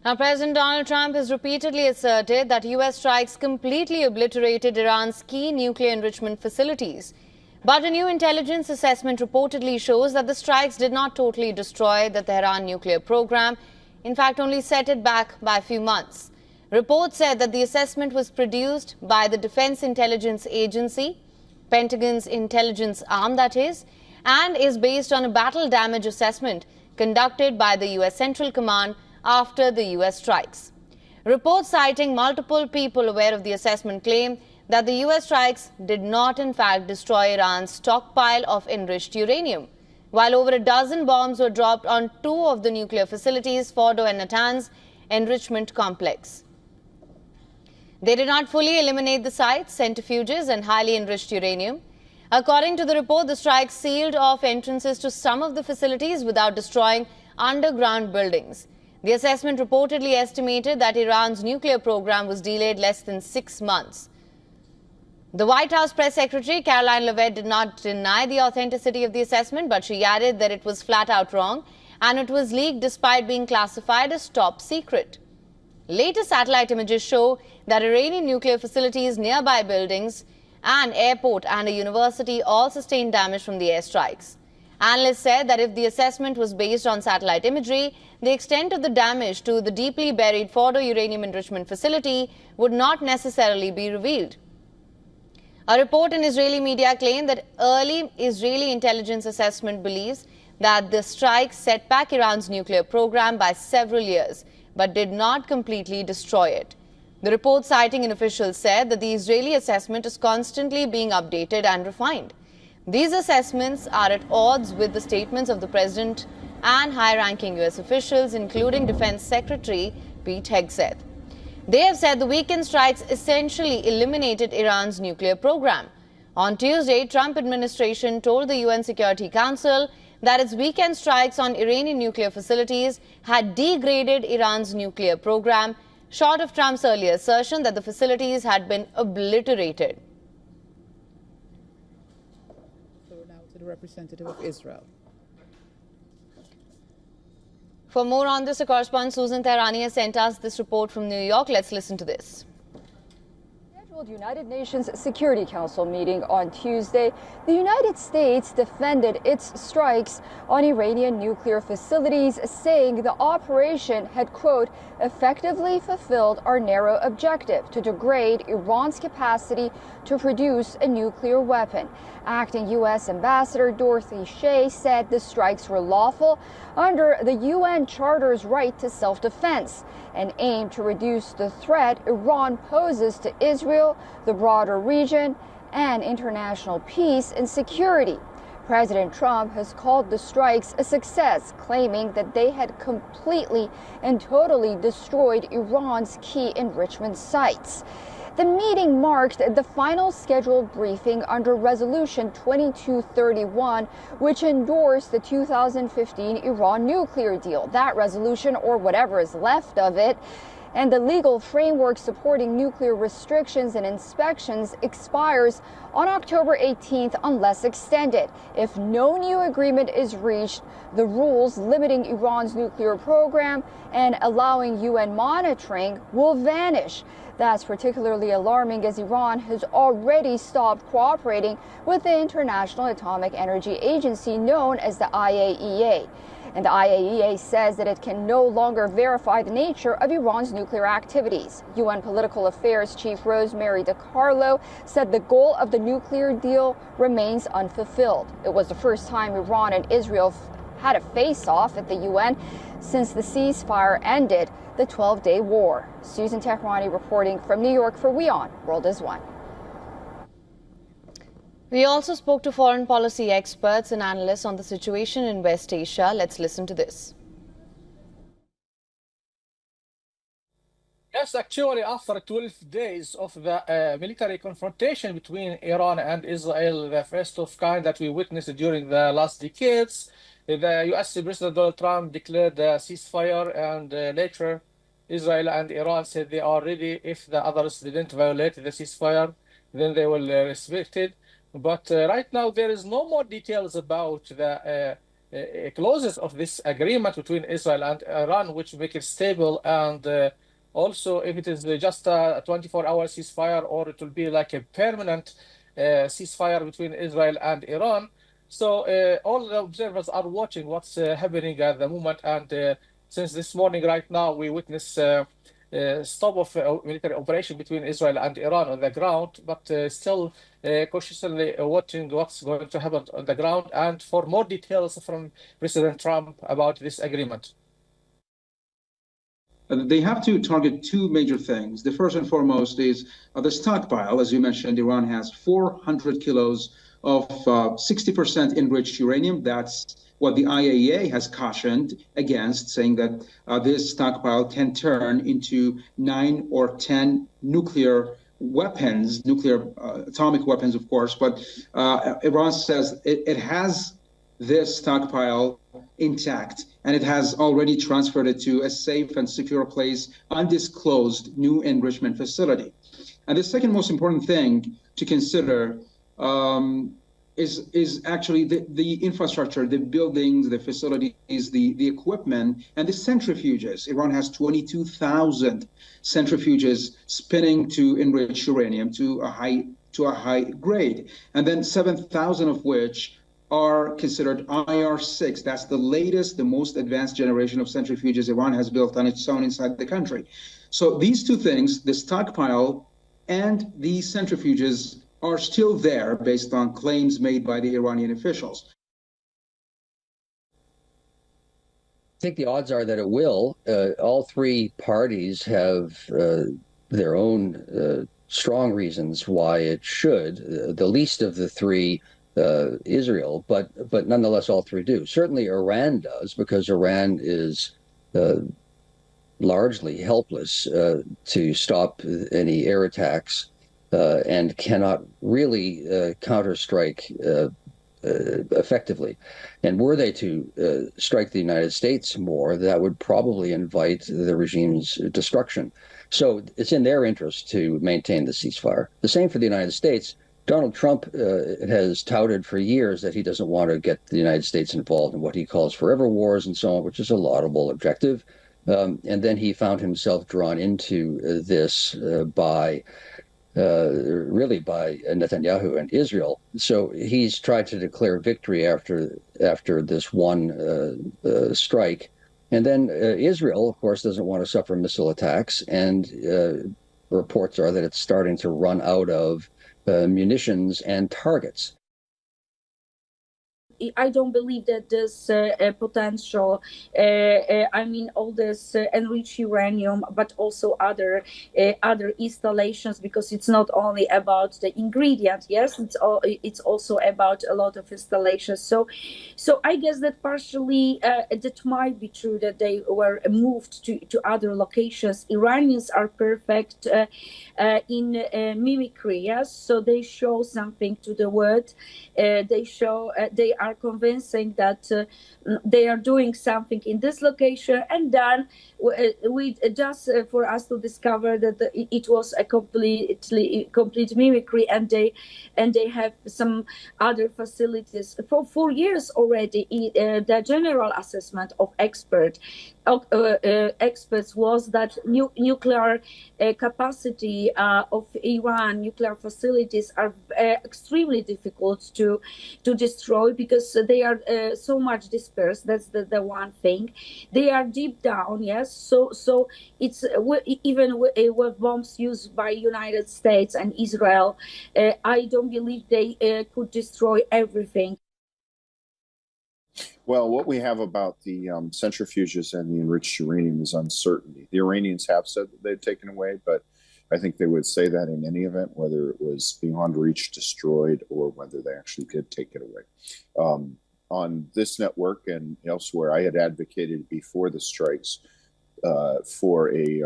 Now, President Donald Trump has repeatedly asserted that U.S. strikes completely obliterated Iran's key nuclear enrichment facilities. But a new intelligence assessment reportedly shows that the strikes did not totally destroy the Tehran nuclear program, in fact only set it back by a few months. Reports said that the assessment was produced by the Defense Intelligence Agency, Pentagon's intelligence arm that is based on a battle damage assessment conducted by the U.S. Central Command after the U.S. strikes. Reports citing multiple people aware of the assessment claim that the U.S. strikes did not in fact destroy Iran's stockpile of enriched uranium, while over a dozen bombs were dropped on two of the nuclear facilities, Fordo and Natanz enrichment complex. They did not fully eliminate the sites, centrifuges and highly enriched uranium. According to the report, the strikes sealed off entrances to some of the facilities without destroying underground buildings. The assessment reportedly estimated that Iran's nuclear program was delayed less than 6 months. The White House press secretary, Caroline Leavitt, did not deny the authenticity of the assessment, but she added that it was flat out wrong and it was leaked despite being classified as top secret. Latest satellite images show that Iranian nuclear facilities, nearby buildings, an airport and a university all sustained damage from the airstrikes. Analysts said that if the assessment was based on satellite imagery, the extent of the damage to the deeply buried Fordo uranium enrichment facility would not necessarily be revealed. A report in Israeli media claimed that early Israeli intelligence assessment believes that the strikes set back Iran's nuclear program by several years, but did not completely destroy it. The report, citing an official, said that the Israeli assessment is constantly being updated and refined. These assessments are at odds with the statements of the president and high-ranking U.S. officials, including Defense Secretary Pete Hegseth. They have said the weekend strikes essentially eliminated Iran's nuclear program. On Tuesday, Trump administration told the UN Security Council that its weekend strikes on Iranian nuclear facilities had degraded Iran's nuclear program, short of Trump's earlier assertion that the facilities had been obliterated. So now to the representative of Israel. For more on this, our correspondent Susan Tehrani has sent us this report from New York. Let's listen to this. Scheduled United Nations Security Council meeting on Tuesday, the United States defended its strikes on Iranian nuclear facilities, saying the operation had, quote, effectively fulfilled our narrow objective to degrade Iran's capacity to produce a nuclear weapon. Acting U.S. Ambassador Dorothy Shea said the strikes were lawful under the UN Charter's right to self-defense and aim to reduce the threat Iran poses to Israel, the broader region, and international peace and security. President Trump has called the strikes a success, claiming that they had completely and totally destroyed Iran's key enrichment sites. The meeting marked the final scheduled briefing under Resolution 2231, which endorsed the 2015 Iran nuclear deal. That resolution, or whatever is left of it, and the legal framework supporting nuclear restrictions and inspections expires on October 18th unless extended. If no new agreement is reached, the rules limiting Iran's nuclear program and allowing UN monitoring will vanish. That's particularly alarming as Iran has already stopped cooperating with the International Atomic Energy Agency, known as the IAEA. And the IAEA says that it can no longer verify the nature of Iran's nuclear activities. UN Political Affairs Chief Rosemary DiCarlo said the goal of the nuclear deal remains unfulfilled. It was the first time Iran and Israel had a face-off at the UN since the ceasefire ended the 12-day war. Susan Tehrani reporting from New York for WION World is One. We also spoke to foreign policy experts and analysts on the situation in West Asia. Let's listen to this. Yes, actually, after 12 days of the military confrontation between Iran and Israel, the first of kind that we witnessed during the last decades, the U.S. President Donald Trump declared a ceasefire, and later Israel and Iran said they are ready. If the others didn't violate the ceasefire, then they will respect it. But right now, there is no more details about the clauses of this agreement between Israel and Iran, which make it stable, and also if it is just a 24-hour ceasefire, or it will be like a permanent ceasefire between Israel and Iran. So all the observers are watching what's happening at the moment, and since this morning, right now, we witness stop of military operation between Israel and Iran on the ground, but still cautiously watching what's going to happen on the ground, and for more details from President Trump about this agreement. They have to target two major things. The first and foremost is the stockpile. As you mentioned, Iran has 400 kilos of 60% enriched uranium. That's what the IAEA has cautioned against, saying that this stockpile can turn into 9 or 10 nuclear weapons, atomic weapons, of course. But Iran says it has this stockpile intact, and it has already transferred it to a safe and secure place, undisclosed new enrichment facility. And the second most important thing to consider is actually the infrastructure, the buildings, the facilities, the equipment, and the centrifuges. Iran has 22,000 centrifuges spinning to enrich uranium to a high grade, and then 7,000 of which are considered IR6. That's the latest, the most advanced generation of centrifuges Iran has built on its own inside the country. So these two things, the stockpile and the centrifuges, are still there based on claims made by the Iranian officials. I think the odds are that it will. All three parties have their own strong reasons why it should. The least of the three, Israel, but nonetheless, all three do. Certainly, Iran does, because Iran is largely helpless to stop any air attacks and cannot really counterstrike effectively. And were they to strike the United States more, that would probably invite the regime's destruction. So it's in their interest to maintain the ceasefire. The same for the United States. Donald Trump has touted for years that he doesn't want to get the United States involved in what he calls forever wars and so on, which is a laudable objective. And then he found himself drawn into this by Netanyahu and Israel. So he's tried to declare victory after this one strike. And then Israel, of course, doesn't want to suffer missile attacks. And reports are that it's starting to run out of munitions and targets. I don't believe that this potential, all this enriched uranium, but also other installations, because it's not only about the ingredient. Yes, it's also about a lot of installations. So I guess that partially that might be true, that they were moved to other locations. Iranians are perfect in mimicry. Yes, so they show something to the world. They are convincing that they are doing something in this location, and then we just for us to discover that it was a complete mimicry, and they have some other facilities. For 4 years already, the general assessment of experts was that nuclear capacity of Iran, nuclear facilities are extremely difficult to destroy, because they are so much dispersed. That's the one thing. They are deep down, yes. So it's even with bombs used by United States and Israel, I don't believe they could destroy everything. Well, what we have about the centrifuges and the enriched uranium is uncertainty. The Iranians have said that they've taken away, but I think they would say that in any event, whether it was beyond reach, destroyed, or whether they actually did take it away. On this network and elsewhere, I had advocated before the strikes for a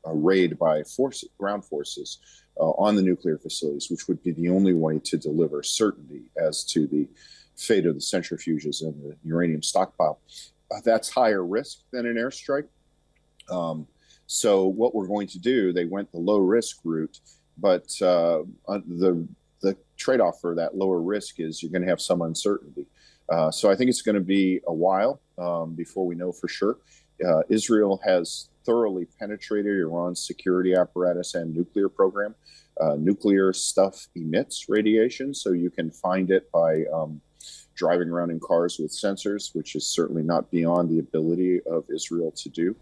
raid by ground forces on the nuclear facilities, which would be the only way to deliver certainty as to the fate of the centrifuges and the uranium stockpile. That's higher risk than an airstrike. So what we're going to do, they went the low risk route, but the trade-off for that lower risk is you're going to have some uncertainty. So I think it's going to be a while before we know for sure. Israel has thoroughly penetrated Iran's security apparatus and nuclear program. Nuclear stuff emits radiation, so you can find it by driving around in cars with sensors, which is certainly not beyond the ability of Israel to do.